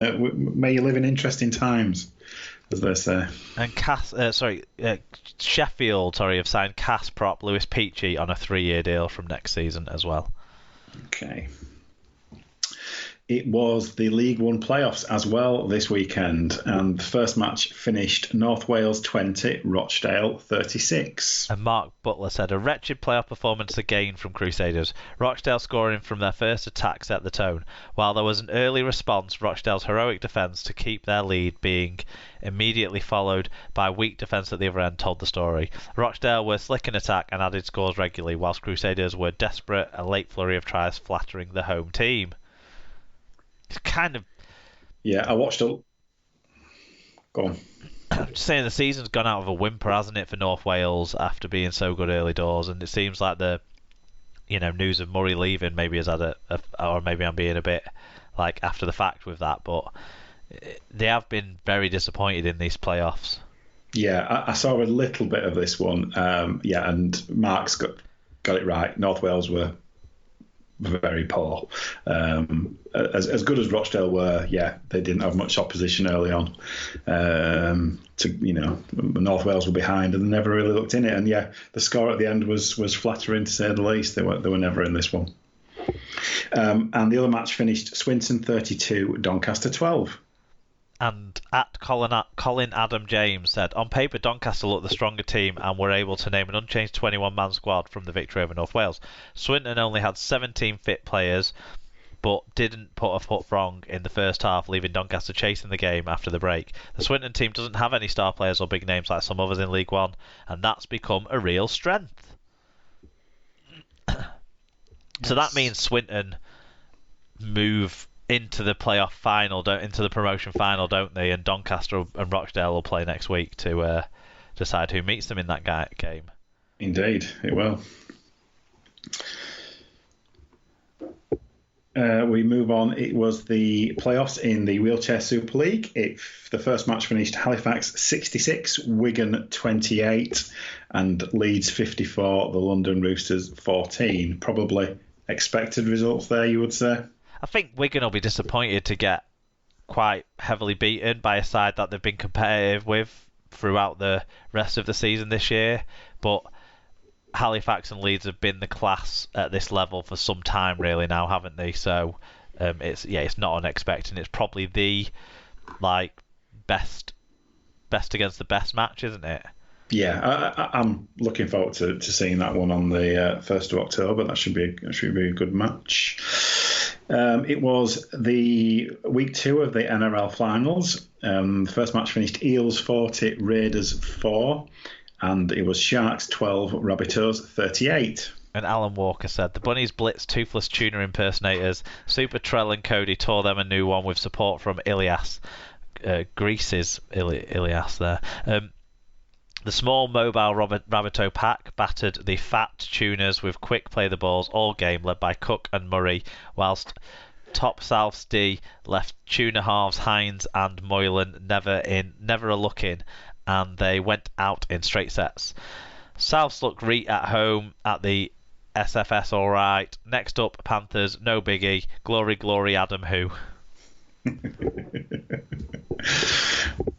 May you live in interesting times, as they say. And Sheffield, have signed Cass prop Lewis Peachy on a 3-year deal from next season as well. Okay. It was the League One playoffs as well this weekend, and the first match finished North Wales 20, Rochdale 36. And Mark Butler said, a wretched playoff performance again from Crusaders. Rochdale scoring from their first attack set the tone. While there was an early response, Rochdale's heroic defence to keep their lead being immediately followed by weak defence at the other end told the story. Rochdale were slick in attack and added scores regularly, whilst Crusaders were desperate, a late flurry of tries flattering the home team. It's kind of... Yeah, I watched it. Go on. I'm just saying the season's gone out of a whimper, hasn't it, for North Wales after being so good early doors, and it seems like the news of Murray leaving maybe has had or maybe I'm being a bit like after the fact with that, but they have been very disappointed in these playoffs. Yeah, I saw a little bit of this one. And Mark's got it right. North Wales were very poor. As good as Rochdale were, they didn't have much opposition early on. North Wales were behind and they never really looked in it. And the score at the end was flattering to say the least. They were never in this one. And the other match finished Swinton 32, Doncaster 12. And at Colin Adam James said, on paper Doncaster looked the stronger team and were able to name an unchanged 21-man squad from the victory over North Wales. Swinton only had 17 fit players, but didn't put a foot wrong in the first half, leaving Doncaster chasing the game after the break. The Swinton team doesn't have any star players or big names like some others in League One, and that's become a real strength. So that means Swinton move into the playoff final, into the promotion final, don't they? And Doncaster and Rochdale will play next week to decide who meets them in that game. Indeed, it will. We move on. It was the playoffs in the Wheelchair Super League. The first match finished Halifax 66, Wigan 28, and Leeds 54, the London Roosters 14. Probably expected results there, you would say? I think Wigan will be disappointed to get quite heavily beaten by a side that they've been competitive with throughout the rest of the season this year. But Halifax and Leeds have been the class at this level for some time really now, haven't they? So it's not unexpected. It's probably the best against the best match, isn't it? Yeah, I'm looking forward to seeing that one on the 1st of October. That should be a good match. It was the week 2 of the NRL finals. The first match finished Eels 40, Raiders 4, and it was Sharks 12, Rabbitohs 38. And Alan Walker said, the Bunnies blitzed toothless tuna impersonators. Super Trell and Cody tore them a new one with support from Ilias. Greece's Ilias there. The small, mobile Rabbitoh pack battered the fat tuners with quick play the balls all game, led by Cook and Murray, whilst top South's D left tuna halves Hines and Moylan never a look in, and they went out in straight sets. Souths look at home at the SFS all right. Next up, Panthers, no biggie. Glory, glory, Adam who.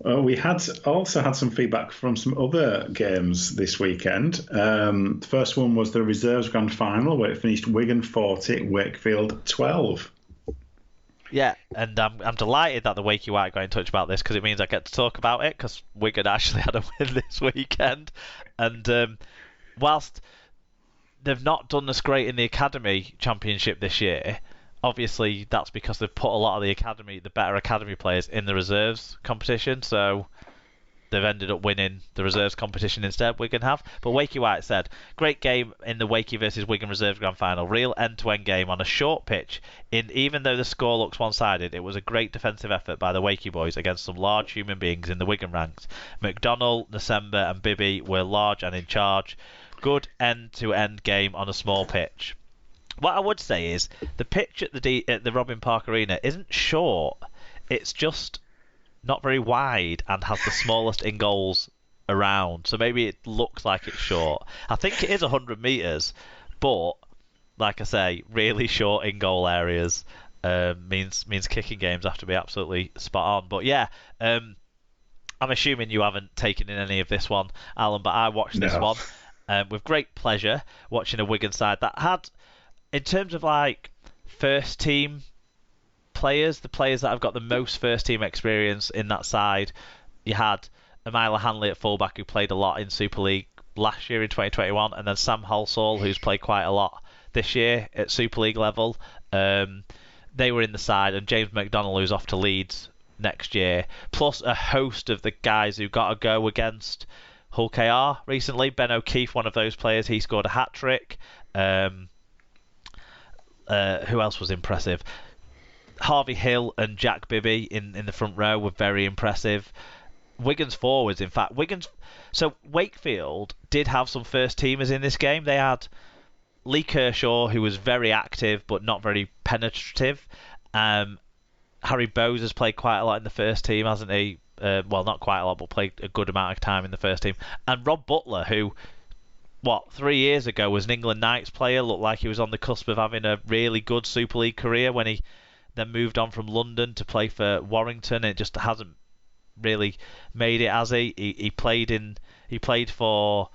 We also had some feedback from some other games this weekend. The first one was the Reserves Grand Final, where it finished Wigan 40, Wakefield 12. Yeah, and I'm delighted that the Wakey White got in touch about this because it means I get to talk about it because Wigan actually had a win this weekend. And whilst they've not done this great in the Academy Championship this year, obviously that's because they've put a lot of the better academy players in the reserves competition, so they've ended up winning the reserves competition instead, Wigan have. But Wakey White said, great game in the Wakey versus Wigan Reserves Grand Final, real end-to-end game on a short pitch. Even though the score looks one-sided, it was a great defensive effort by the Wakey boys against some large human beings in the Wigan ranks. McDonnell, Nasemba and Bibby were large and in charge. Good end-to-end game on a small pitch. What I would say is the pitch at the Robin Park Arena isn't short. It's just not very wide and has the smallest in goals around. So maybe it looks like it's short. I think it is 100 metres, but like I say, really short in goal areas. means kicking games have to be absolutely spot on. But yeah, I'm assuming you haven't taken in any of this one, Alan, but I watched this one with great pleasure, watching a Wigan side that had, in terms of like first team players, the players that have got the most first team experience in that side, you had Amila Hanley at fullback, who played a lot in Super League last year in 2021, and then Sam Halsall, who's played quite a lot this year at Super League level. They were in the side, and James McDonnell, who's off to Leeds next year, plus a host of the guys who got a go against Hull KR recently. Ben O'Keefe, one of those players, he scored a hat-trick. Who else was impressive? Harvey Hill and Jack Bibby in the front row were very impressive. Wigan's forwards, in fact, So Wakefield did have some first teamers in this game. They had Lee Kershaw, who was very active but not very penetrative. Harry Bowes has played quite a lot in the first team, hasn't he? Well, not quite a lot, but played a good amount of time in the first team. And Rob Butler, who, 3 years ago was an England Knights player, looked like he was on the cusp of having a really good Super League career when he then moved on from London to play for Warrington. It just hasn't really made it, has he? He played for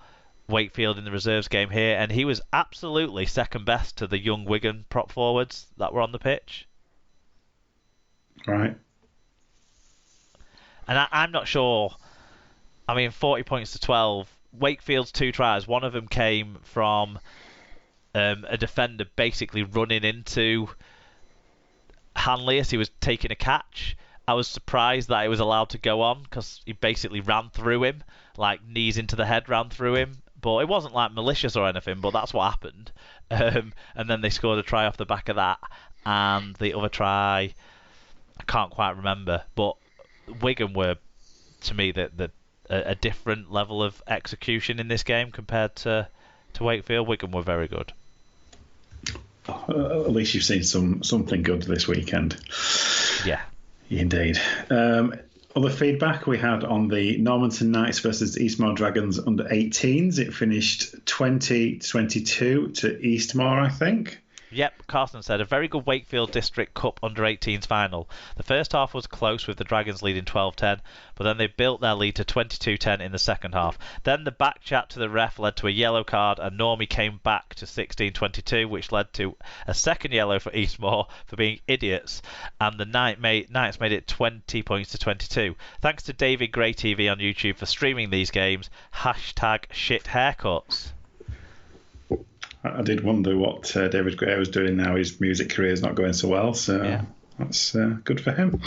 Wakefield in the reserves game here, and he was absolutely second best to the young Wigan prop forwards that were on the pitch. Right. And I'm not sure. 40 points to 12. Wakefield's 2 tries. One of them came from a defender basically running into Hanley as he was taking a catch. I was surprised that it was allowed to go on because he basically ran through him, like knees into the head, ran through him. But it wasn't like malicious or anything, but that's what happened. And then they scored a try off the back of that. And the other try, I can't quite remember. But Wigan were, to me, a different level of execution in this game compared to Wakefield. Wigan were very good. At least you've seen something good this weekend. Yeah. Indeed. Other feedback we had on the Normanton Knights versus Eastmoor Dragons under 18s. It finished 20-22 to Eastmoor, I think. Yep, Carson said, a very good Wakefield District Cup under-18s final. The first half was close with the Dragons leading 12-10, but then they built their lead to 22-10 in the second half. Then the back chat to the ref led to a yellow card, and Normie came back to 16-22, which led to a second yellow for Eastmoor for being idiots, and the Knights made it 20 points to 22. Thanks to David Gray TV on YouTube for streaming these games. #shithaircuts. I did wonder what David Gray was doing now. His music career is not going so well, so yeah. That's good for him.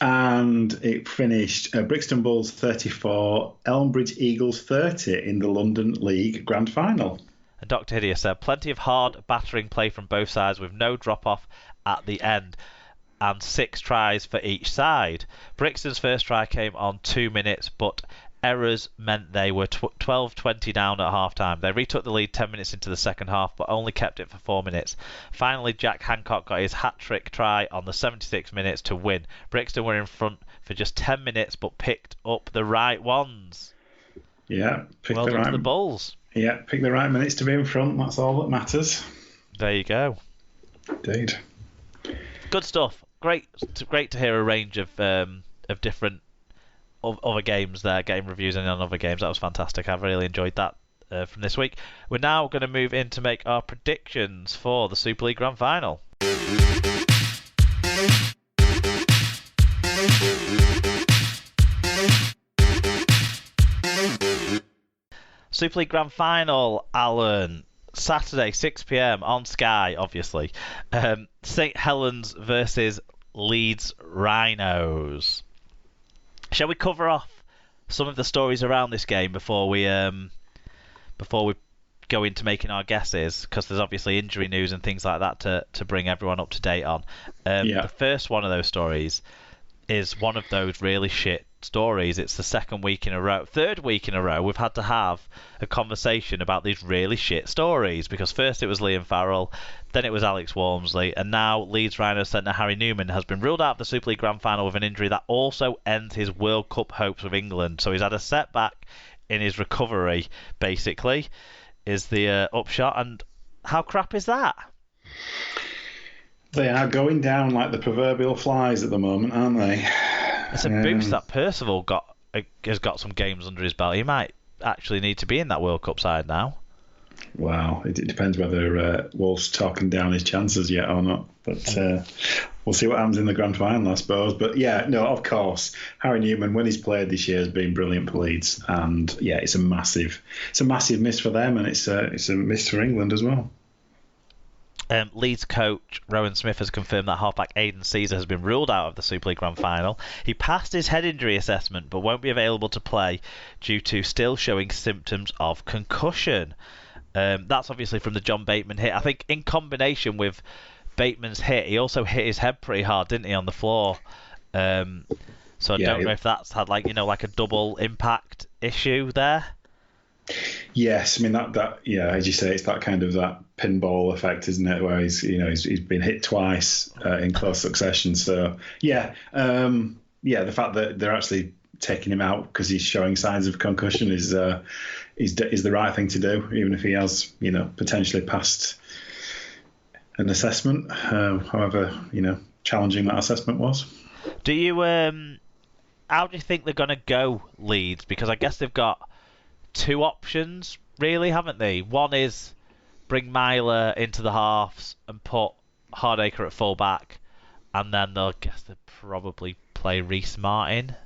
And it finished Brixton Bulls 34, Elmbridge Eagles 30 in the London League Grand Final. And Dr. Hideous said, plenty of hard battering play from both sides with no drop-off at the end, and 6 tries for each side. Brixton's first try came on 2 minutes, but errors meant they were 12-20 down at half-time. They retook the lead 10 minutes into the second half, but only kept it for 4 minutes. Finally, Jack Hancock got his hat-trick try on the 76 minutes to win. Brixton were in front for just 10 minutes, but picked up the right ones. Yeah, well done to the Bulls. Yeah, pick the right minutes to be in front. That's all that matters. There you go. Indeed. Good stuff. Great to hear a range of different other games there, game reviews and on other games. That was fantastic. I've really enjoyed that from this week. We're now going to move in to make our predictions for the Super League Grand Final. Super League Grand Final, Alan. Saturday, 6 p.m. on Sky, obviously. St Helens versus Leeds Rhinos. Shall we cover off some of the stories around this game before we go into making our guesses? Because there's obviously injury news and things like that to bring everyone up to date on. The first one of those stories is one of those really shit stories. It's the third week in a row we've had to have a conversation about these really shit stories, because first it was Liam Farrell, then it was Alex Walmsley, and now Leeds Rhinos centre Harry Newman has been ruled out of the Super League Grand Final with an injury that also ends his World Cup hopes with England. So he's had a setback in his recovery, basically, is the upshot. And how crap is that? They are going down like the proverbial flies at the moment, aren't they? It's a boost that Percival has got some games under his belt. He might actually need to be in that World Cup side now. Well, it depends whether Wolf's talking down his chances yet or not. But we'll see what happens in the grand final, I suppose. But yeah, no, of course, Harry Newman, when he's played this year, has been brilliant for Leeds, and yeah, it's a massive miss for them, and it's a miss for England as well. Leeds coach Rowan Smith has confirmed that halfback Aidan Caesar has been ruled out of the Super League Grand Final. He passed his head injury assessment but won't be available to play due to still showing symptoms of concussion. That's obviously from the John Bateman hit. I think in combination with Bateman's hit, he also hit his head pretty hard, didn't he, on the floor? So I don't know if that's had like a double impact issue there. Yes, I mean that as you say, it's that kind of that pinball effect, isn't it? Where he's been hit twice in close succession. So the fact that they're actually taking him out because he's showing signs of concussion is the right thing to do, even if he has potentially passed an assessment, however challenging that assessment was. Do you how do you think they're going to go, Leeds? Because I guess they've got two options, really, haven't they? One is bring Myler into the halves and put Hardacre at full back, and then they'll probably play Reece Martin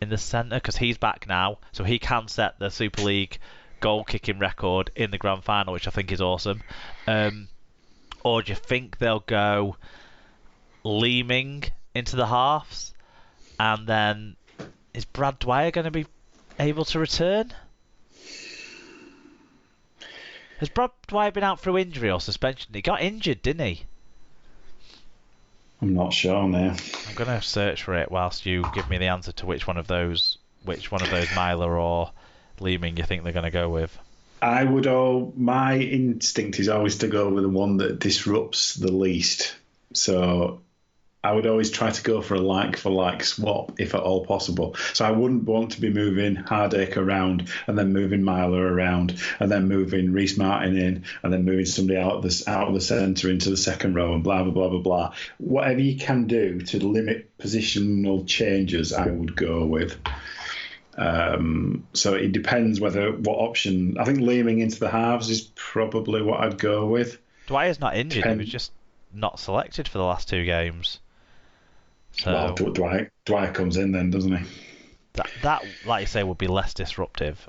in the centre because he's back now, so he can set the Super League goal kicking record in the grand final, which I think is awesome. Or do you think they'll go Leeming into the halves, and then is Brad Dwyer going to be able to return? Has Brad Dwyer been out through injury or suspension? He got injured, didn't he? I'm not sure now. I'm going to search for it whilst you give me the answer to which one of those Myler or Leeming you think they're going to go with. My instinct is always to go with the one that disrupts the least. So I would always try to go for a like-for-like swap, if at all possible. So I wouldn't want to be moving Hardacre around and then moving Myler around and then moving Reece Martin in and then moving somebody out of the centre into the second row and blah, blah, blah, blah, blah. Whatever you can do to limit positional changes, I would go with. So it depends what option. I think Leeming into the halves is probably what I'd go with. Dwyer's not injured. He was just not selected for the last two games. So well, Dwyer comes in then, doesn't he? That, like you say, would be less disruptive.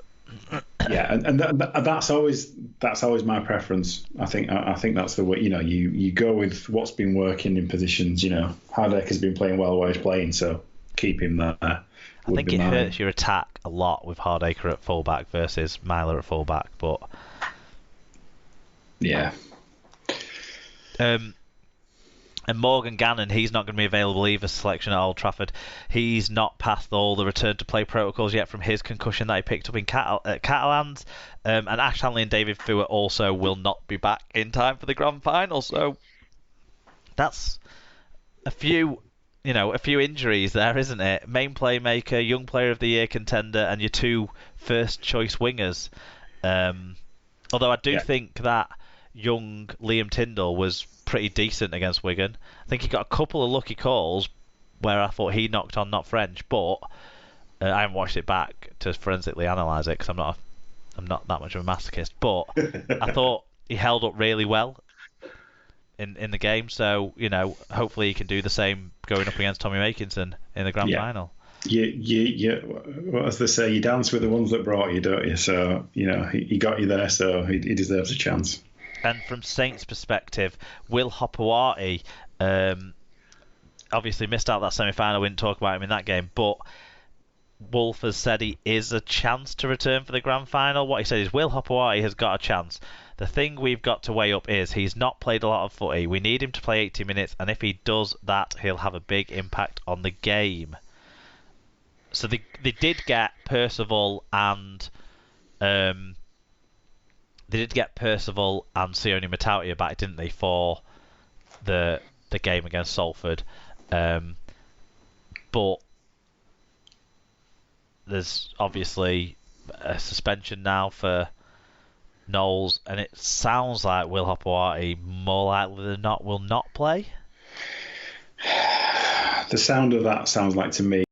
Yeah, and that's always my preference. I think that's the way. You go with what's been working in positions. Hardacre's been playing well where he's playing, so keep him there. I think it hurts your attack a lot with Hardacre at fullback versus Myler at fullback, but yeah. And Morgan Gannon, he's not going to be available either. Selection at Old Trafford. He's not passed all the return to play protocols yet from his concussion that he picked up in Catalans. And Ash Hanley and David Feuer also will not be back in time for the grand final. So that's a few injuries there, isn't it? Main playmaker, young player of the year contender, and your two first choice wingers. Although I do think that young Liam Tyndall was pretty decent against Wigan. I think he got a couple of lucky calls where I thought he knocked on not French, but I haven't watched it back to forensically analyse it because I'm not that much of a masochist. But I thought he held up really well in the game. So hopefully he can do the same going up against Tommy Makinson in the grand final. As they say, you dance with the ones that brought you, don't you? So he got you there, so he deserves a chance. And from Saints' perspective, Will Hopewati obviously missed out that semi-final. We didn't talk about him in that game, but Wolf has said he is a chance to return for the grand final. What he said is Will Hopewati has got a chance. The thing we've got to weigh up is he's not played a lot of footy. We need him to play 80 minutes, and if he does that, he'll have a big impact on the game. So they did get Percival and Sione Matautia back, didn't they, for the game against Salford? But there's obviously a suspension now for Knowles, and it sounds like Will Hopewati more likely than not will not play. The sound of that sounds like to me